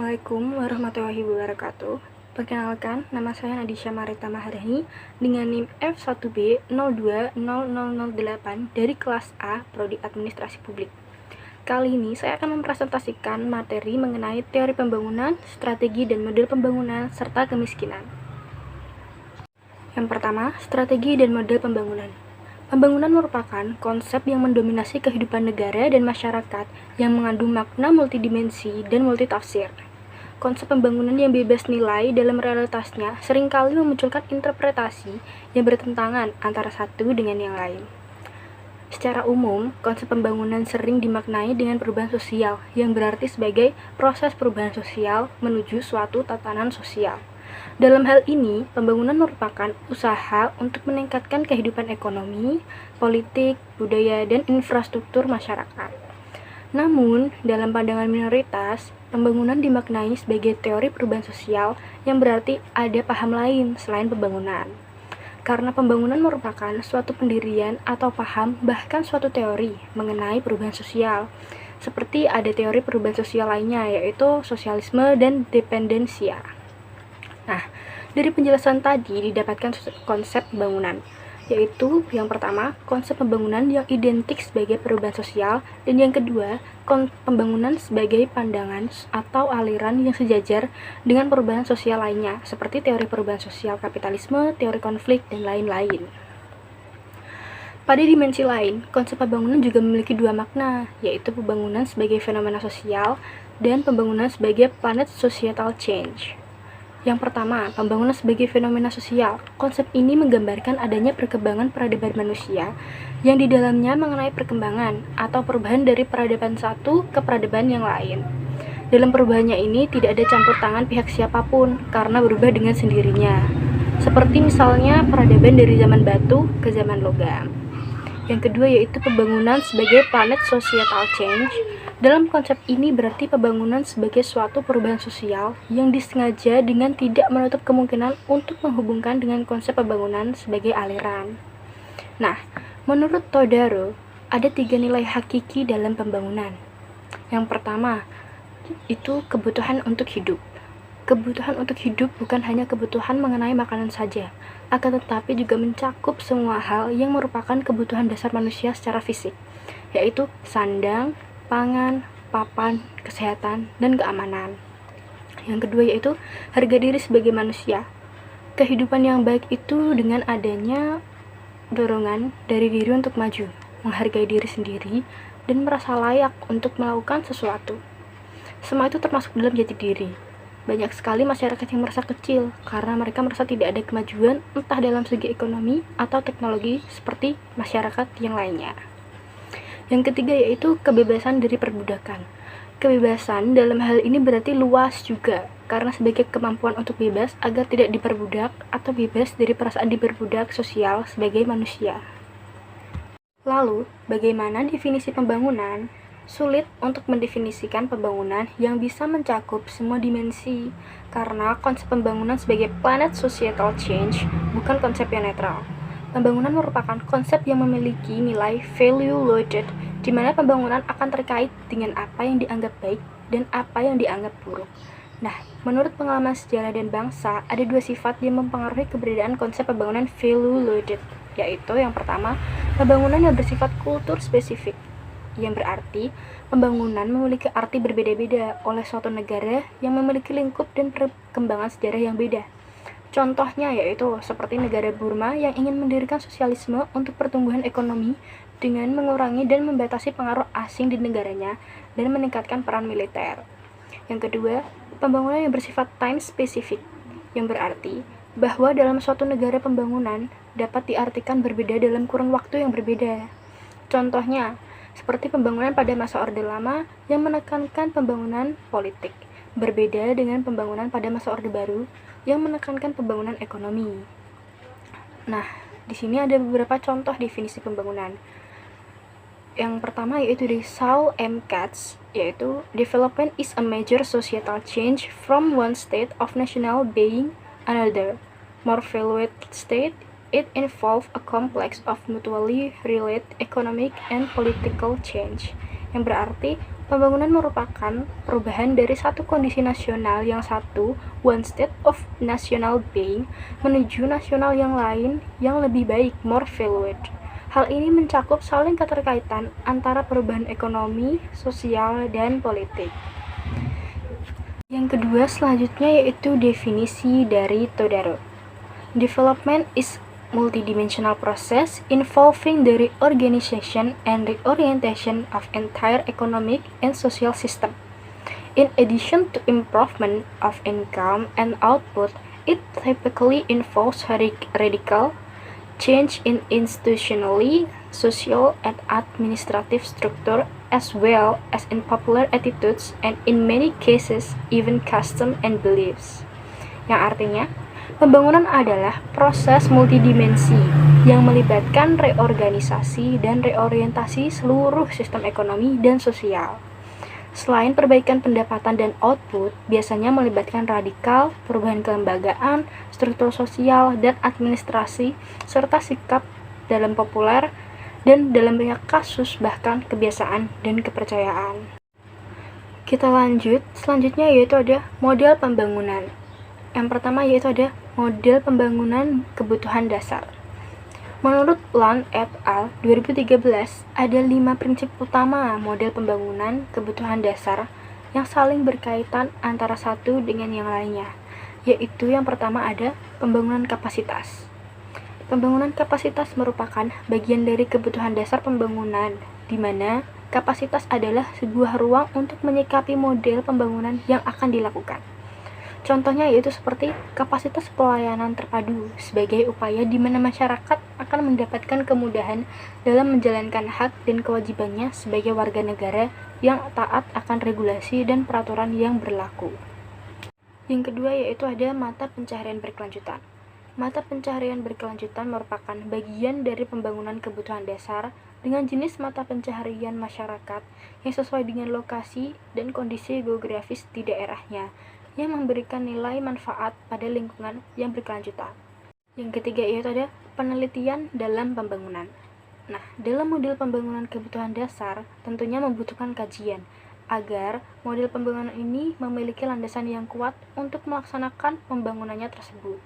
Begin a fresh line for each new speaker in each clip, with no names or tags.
Assalamualaikum warahmatullahi wabarakatuh. Perkenalkan, nama saya Nadisha Marita Mahardhani dengan NIM F1B020008 dari kelas A, Prodi Administrasi Publik. Kali ini saya akan mempresentasikan materi mengenai teori pembangunan, strategi dan model pembangunan, serta kemiskinan. Yang pertama, strategi dan model pembangunan. Pembangunan merupakan konsep yang mendominasi kehidupan negara dan masyarakat yang mengandung makna multidimensi dan multitafsir. Konsep pembangunan yang bebas nilai dalam realitasnya seringkali memunculkan interpretasi yang bertentangan antara satu dengan yang lain. Secara umum, konsep pembangunan sering dimaknai dengan perubahan sosial, yang berarti sebagai proses perubahan sosial menuju suatu tatanan sosial. Dalam hal ini, pembangunan merupakan usaha untuk meningkatkan kehidupan ekonomi, politik, budaya, dan infrastruktur masyarakat. Namun, dalam pandangan minoritas, pembangunan dimaknai sebagai teori perubahan sosial yang berarti ada paham lain selain pembangunan. Karena pembangunan merupakan suatu pendirian atau paham, bahkan suatu teori mengenai perubahan sosial. Seperti ada teori perubahan sosial lainnya, yaitu sosialisme dan dependensia. Nah, dari penjelasan tadi didapatkan konsep pembangunan, yaitu yang pertama, konsep pembangunan yang identik sebagai perubahan sosial, dan yang kedua, pembangunan sebagai pandangan atau aliran yang sejajar dengan perubahan sosial lainnya, seperti teori perubahan sosial kapitalisme, teori konflik, dan lain-lain. Pada dimensi lain, konsep pembangunan juga memiliki dua makna, yaitu pembangunan sebagai fenomena sosial dan pembangunan sebagai planet societal change. Yang pertama, pembangunan sebagai fenomena sosial. Konsep ini menggambarkan adanya perkembangan peradaban manusia yang di dalamnya mengenai perkembangan atau perubahan dari peradaban satu ke peradaban yang lain. Dalam perubahannya ini tidak ada campur tangan pihak siapapun karena berubah dengan sendirinya. Seperti misalnya peradaban dari zaman batu ke zaman logam. Yang kedua yaitu pembangunan sebagai planet societal change. Dalam konsep ini berarti pembangunan sebagai suatu perubahan sosial yang disengaja dengan tidak menutup kemungkinan untuk menghubungkan dengan konsep pembangunan sebagai aliran. Nah, menurut Todaro, ada 3 nilai hakiki dalam pembangunan. Yang pertama, itu kebutuhan untuk hidup. Kebutuhan untuk hidup bukan hanya kebutuhan mengenai makanan saja, akan tetapi juga mencakup semua hal yang merupakan kebutuhan dasar manusia secara fisik, yaitu sandang, pangan, papan, kesehatan, dan keamanan. Yang kedua yaitu harga diri sebagai manusia. Kehidupan yang baik itu dengan adanya dorongan dari diri untuk maju, menghargai diri sendiri, dan merasa layak untuk melakukan sesuatu. Semua itu termasuk dalam jati diri. Banyak sekali masyarakat yang merasa kecil karena mereka merasa tidak ada kemajuan entah dalam segi ekonomi atau teknologi seperti masyarakat yang lainnya. Yang ketiga yaitu kebebasan dari perbudakan. Kebebasan dalam hal ini berarti luas juga, karena sebagai kemampuan untuk bebas agar tidak diperbudak atau bebas dari perasaan diperbudak sosial sebagai manusia. Lalu, bagaimana definisi pembangunan? Sulit untuk mendefinisikan pembangunan yang bisa mencakup semua dimensi, karena konsep pembangunan sebagai planet societal change bukan konsep yang netral. Pembangunan merupakan konsep yang memiliki nilai value loaded, di mana pembangunan akan terkait dengan apa yang dianggap baik dan apa yang dianggap buruk. Nah, menurut pengalaman sejarah dan bangsa, ada 2 sifat yang mempengaruhi keberadaan konsep pembangunan value loaded, yaitu yang pertama, pembangunan yang bersifat kultur spesifik, yang berarti pembangunan memiliki arti berbeda-beda oleh suatu negara yang memiliki lingkup dan perkembangan sejarah yang beda. Contohnya yaitu seperti negara Burma yang ingin mendirikan sosialisme untuk pertumbuhan ekonomi dengan mengurangi dan membatasi pengaruh asing di negaranya dan meningkatkan peran militer. Yang kedua, pembangunan yang bersifat time specific, yang berarti bahwa dalam suatu negara pembangunan dapat diartikan berbeda dalam kurun waktu yang berbeda. Contohnya, seperti pembangunan pada masa Orde Lama yang menekankan pembangunan politik, berbeda dengan pembangunan pada masa Orde Baru yang menekankan pembangunan ekonomi. Nah, di sini ada beberapa contoh definisi pembangunan. Yang pertama yaitu dari Saul M. Katz, yaitu development is a major societal change from one state of national being another, more valued state. It involves a complex of mutually related economic and political change, yang berarti Pembangunan merupakan perubahan dari satu kondisi nasional yang satu, one state of national being, menuju nasional yang lain yang lebih baik, more valued. Hal ini mencakup saling keterkaitan antara perubahan ekonomi, sosial, dan politik. Yang kedua selanjutnya yaitu definisi dari Todaro. Development is multidimensional process involving the reorganization and reorientation of entire economic and social system. In addition to improvement of income and output, it typically involves radical change in institutionally, social, and administrative structure as well as in popular attitudes and in many cases even custom and beliefs. Yang artinya, pembangunan adalah proses multidimensi yang melibatkan reorganisasi dan reorientasi seluruh sistem ekonomi dan sosial. Selain perbaikan pendapatan dan output, biasanya melibatkan radikal, perubahan kelembagaan, struktur sosial, dan administrasi, serta sikap dalam populer dan dalam banyak kasus bahkan kebiasaan dan kepercayaan. Kita lanjut, selanjutnya yaitu ada model pembangunan. Yang pertama yaitu ada model pembangunan kebutuhan dasar. Menurut Land et al. 2013, ada 5 prinsip utama model pembangunan kebutuhan dasar yang saling berkaitan antara satu dengan yang lainnya, yaitu yang pertama ada pembangunan kapasitas. Pembangunan kapasitas merupakan bagian dari kebutuhan dasar pembangunan, di mana kapasitas adalah sebuah ruang untuk menyikapi model pembangunan yang akan dilakukan. Contohnya yaitu seperti kapasitas pelayanan terpadu sebagai upaya di mana masyarakat akan mendapatkan kemudahan dalam menjalankan hak dan kewajibannya sebagai warga negara yang taat akan regulasi dan peraturan yang berlaku. Yang kedua yaitu ada mata pencaharian berkelanjutan. Mata pencaharian berkelanjutan merupakan bagian dari pembangunan kebutuhan dasar dengan jenis mata pencaharian masyarakat yang sesuai dengan lokasi dan kondisi geografis di daerahnya, yang memberikan nilai manfaat pada lingkungan yang berkelanjutan. Yang ketiga yaitu ada penelitian dalam pembangunan. Nah, dalam model pembangunan kebutuhan dasar tentunya membutuhkan kajian agar model pembangunan ini memiliki landasan yang kuat untuk melaksanakan pembangunannya tersebut.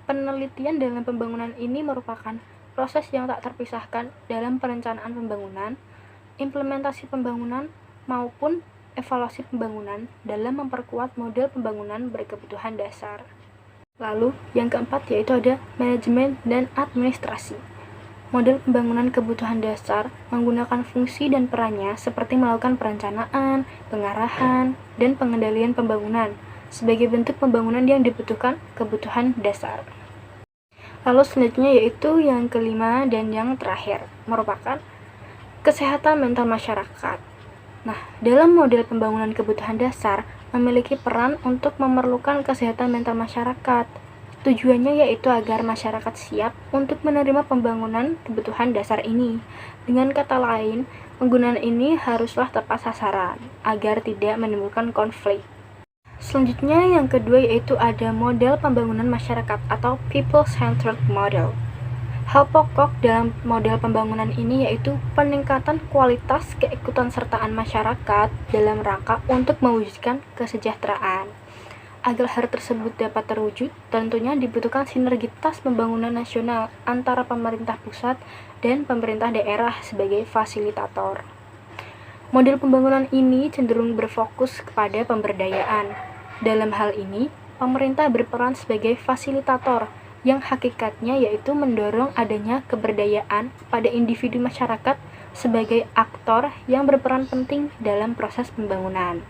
Penelitian dalam pembangunan ini merupakan proses yang tak terpisahkan dalam perencanaan pembangunan, implementasi pembangunan, maupun evaluasi pembangunan dalam memperkuat model pembangunan berkebutuhan dasar. Lalu, yang keempat yaitu ada manajemen dan administrasi. Model pembangunan kebutuhan dasar menggunakan fungsi dan perannya seperti melakukan perencanaan, pengarahan, dan pengendalian pembangunan sebagai bentuk pembangunan yang dibutuhkan kebutuhan dasar. Lalu selanjutnya yaitu yang kelima dan yang terakhir, merupakan kesehatan mental masyarakat. Nah, dalam model pembangunan kebutuhan dasar memiliki peran untuk memerlukan kesehatan mental masyarakat. Tujuannya yaitu agar masyarakat siap untuk menerima pembangunan kebutuhan dasar ini. Dengan kata lain, penggunaan ini haruslah tepat sasaran agar tidak menimbulkan konflik. Selanjutnya yang kedua yaitu ada model pembangunan masyarakat atau people-centered model. Hal pokok dalam model pembangunan ini yaitu peningkatan kualitas keikutsertaan masyarakat dalam rangka untuk mewujudkan kesejahteraan. Agar hal tersebut dapat terwujud, tentunya dibutuhkan sinergitas pembangunan nasional antara pemerintah pusat dan pemerintah daerah sebagai fasilitator. Model pembangunan ini cenderung berfokus kepada pemberdayaan. Dalam hal ini, pemerintah berperan sebagai fasilitator yang hakikatnya yaitu mendorong adanya keberdayaan pada individu masyarakat sebagai aktor yang berperan penting dalam proses pembangunan.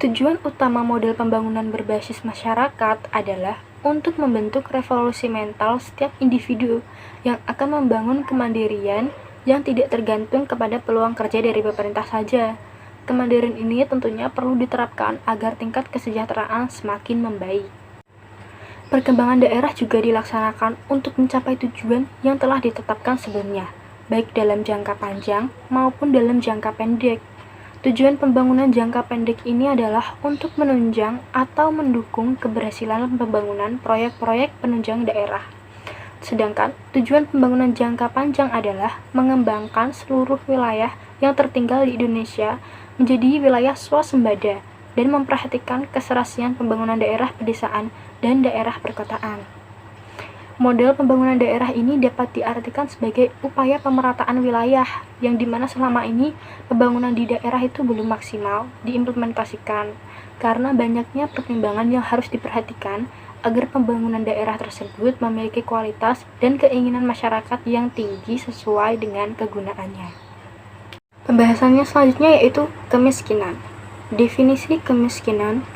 Tujuan utama model pembangunan berbasis masyarakat adalah untuk membentuk revolusi mental setiap individu yang akan membangun kemandirian yang tidak tergantung kepada peluang kerja dari pemerintah saja. Kemandirian ini tentunya perlu diterapkan agar tingkat kesejahteraan semakin membaik. Perkembangan daerah juga dilaksanakan untuk mencapai tujuan yang telah ditetapkan sebelumnya, baik dalam jangka panjang maupun dalam jangka pendek. Tujuan pembangunan jangka pendek ini adalah untuk menunjang atau mendukung keberhasilan pembangunan proyek-proyek penunjang daerah. Sedangkan tujuan pembangunan jangka panjang adalah mengembangkan seluruh wilayah yang tertinggal di Indonesia menjadi wilayah swasembada dan memperhatikan keserasian pembangunan daerah pedesaan dan daerah perkotaan. Model pembangunan daerah ini dapat diartikan sebagai upaya pemerataan wilayah yang dimana selama ini pembangunan di daerah itu belum maksimal diimplementasikan karena banyaknya pertimbangan yang harus diperhatikan agar pembangunan daerah tersebut memiliki kualitas dan keinginan masyarakat yang tinggi sesuai dengan kegunaannya. Pembahasannya selanjutnya yaitu kemiskinan. Definisi kemiskinan.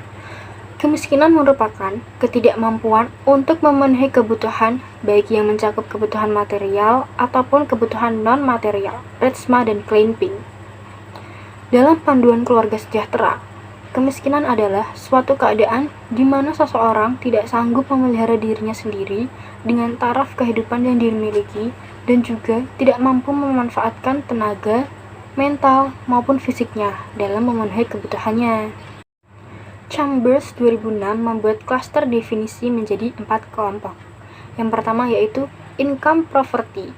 Kemiskinan merupakan ketidakmampuan untuk memenuhi kebutuhan, baik yang mencakup kebutuhan material ataupun kebutuhan non-material, Reitsma dan Kleinping. Dalam panduan keluarga sejahtera, kemiskinan adalah suatu keadaan di mana seseorang tidak sanggup memelihara dirinya sendiri dengan taraf kehidupan yang dimiliki dan juga tidak mampu memanfaatkan tenaga, mental, maupun fisiknya dalam memenuhi kebutuhannya. Chambers 2006 membuat klaster definisi menjadi 4 kelompok. Yang pertama yaitu income poverty,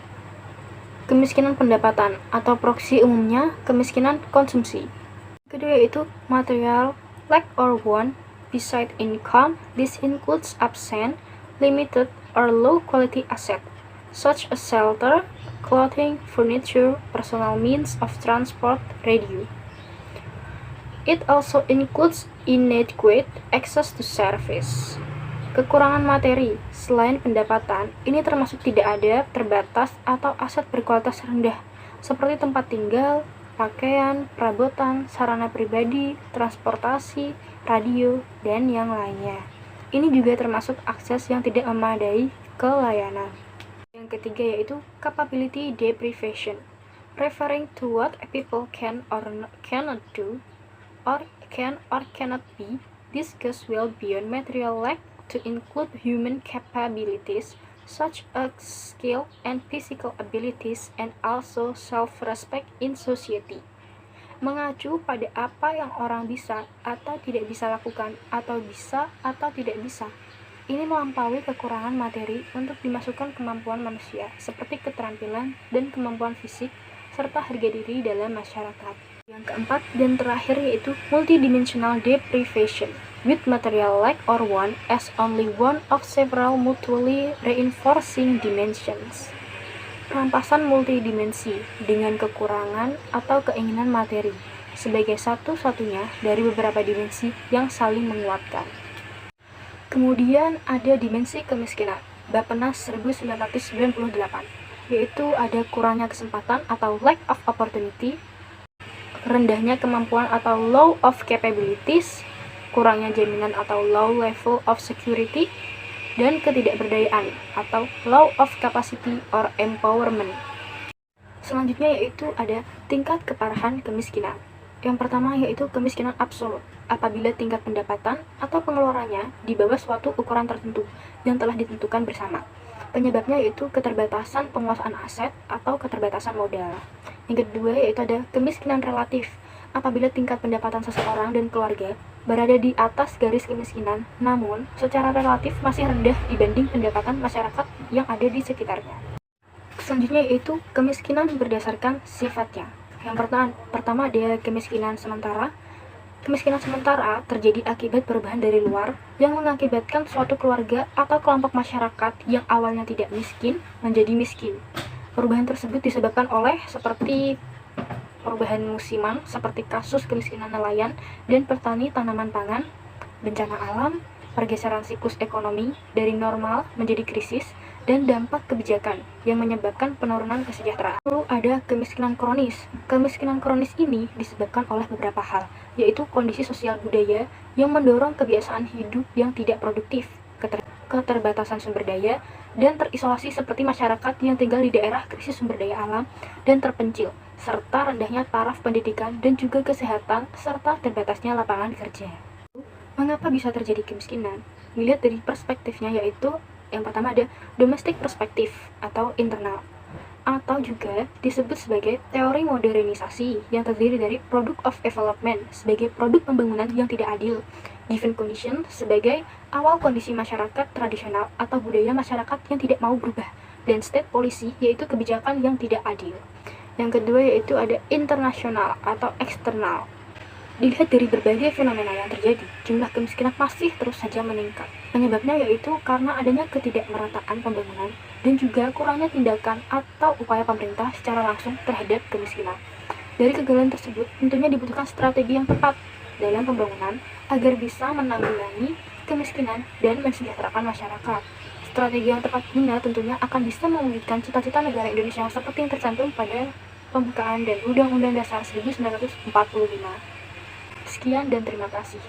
kemiskinan pendapatan, atau proksi umumnya kemiskinan konsumsi. Kedua yaitu material lack or want beside income. This includes absent, limited, or low quality asset, such as shelter, clothing, furniture, personal means of transport, radio. It also includes inadequate access to service. Kekurangan materi selain pendapatan ini termasuk tidak ada, terbatas, atau aset berkualitas rendah seperti tempat tinggal, pakaian, perabotan, sarana pribadi, transportasi, radio, dan yang lainnya. Ini juga termasuk akses yang tidak memadai ke layanan. Yang ketiga yaitu capability deprivation, referring to what people can or cannot do, or can or cannot be. This goes well beyond material lack to include human capabilities such as skill and physical abilities and also self-respect in society. Mengacu pada apa yang orang bisa atau tidak bisa lakukan atau bisa atau tidak bisa. Ini melampaui kekurangan materi untuk dimasukkan kemampuan manusia seperti keterampilan dan kemampuan fisik serta harga diri dalam masyarakat. Yang keempat dan terakhir yaitu multidimensional deprivation, with material lack or want as only one of several mutually reinforcing dimensions. Perampasan multidimensi dengan kekurangan atau keinginan materi sebagai satu-satunya dari beberapa dimensi yang saling menguatkan. Kemudian ada dimensi kemiskinan, Bappenas 1998, yaitu ada kurangnya kesempatan atau lack of opportunity, rendahnya kemampuan atau low of capabilities, kurangnya jaminan atau low level of security, dan ketidakberdayaan atau low of capacity or empowerment. Selanjutnya yaitu ada tingkat keparahan kemiskinan. Yang pertama yaitu kemiskinan absolut, apabila tingkat pendapatan atau pengeluarannya di bawah suatu ukuran tertentu yang telah ditentukan bersama. Penyebabnya yaitu keterbatasan penguasaan aset atau keterbatasan modal. Yang kedua yaitu ada kemiskinan relatif, apabila tingkat pendapatan seseorang dan keluarga berada di atas garis kemiskinan, namun secara relatif masih rendah dibanding pendapatan masyarakat yang ada di sekitarnya. Selanjutnya yaitu kemiskinan berdasarkan sifatnya. Yang pertama ada kemiskinan sementara. Kemiskinan sementara terjadi akibat perubahan dari luar yang mengakibatkan suatu keluarga atau kelompok masyarakat yang awalnya tidak miskin menjadi miskin. Perubahan tersebut disebabkan oleh seperti perubahan musiman seperti kasus kemiskinan nelayan dan petani tanaman pangan, bencana alam, pergeseran siklus ekonomi dari normal menjadi krisis, dan dampak kebijakan yang menyebabkan penurunan kesejahteraan. Lalu ada kemiskinan kronis. Kemiskinan kronis ini disebabkan oleh beberapa hal, yaitu kondisi sosial budaya yang mendorong kebiasaan hidup yang tidak produktif, keterbatasan sumber daya, dan terisolasi seperti masyarakat yang tinggal di daerah krisis sumber daya alam dan terpencil, serta rendahnya taraf pendidikan dan juga kesehatan, serta terbatasnya lapangan kerja. Mengapa bisa terjadi kemiskinan? Dilihat dari perspektifnya yaitu yang pertama ada domestic perspektif atau internal, atau juga disebut sebagai teori modernisasi yang terdiri dari product of development sebagai produk pembangunan yang tidak adil, given condition sebagai awal kondisi masyarakat tradisional atau budaya masyarakat yang tidak mau berubah, dan state policy yaitu kebijakan yang tidak adil. Yang kedua yaitu ada internasional atau eksternal. Dilihat dari berbagai fenomena yang terjadi, jumlah kemiskinan masih terus saja meningkat. Penyebabnya yaitu karena adanya ketidakmerataan pembangunan dan juga kurangnya tindakan atau upaya pemerintah secara langsung terhadap kemiskinan. Dari kegagalan tersebut, tentunya dibutuhkan strategi yang tepat dalam pembangunan agar bisa menanggulangi kemiskinan dan mensejahterakan masyarakat. Strategi yang tepat ini tentunya akan bisa mewujudkan cita-cita negara Indonesia seperti yang tercantum pada pembukaan dan Undang-Undang Dasar 1945. Sekian dan terima kasih.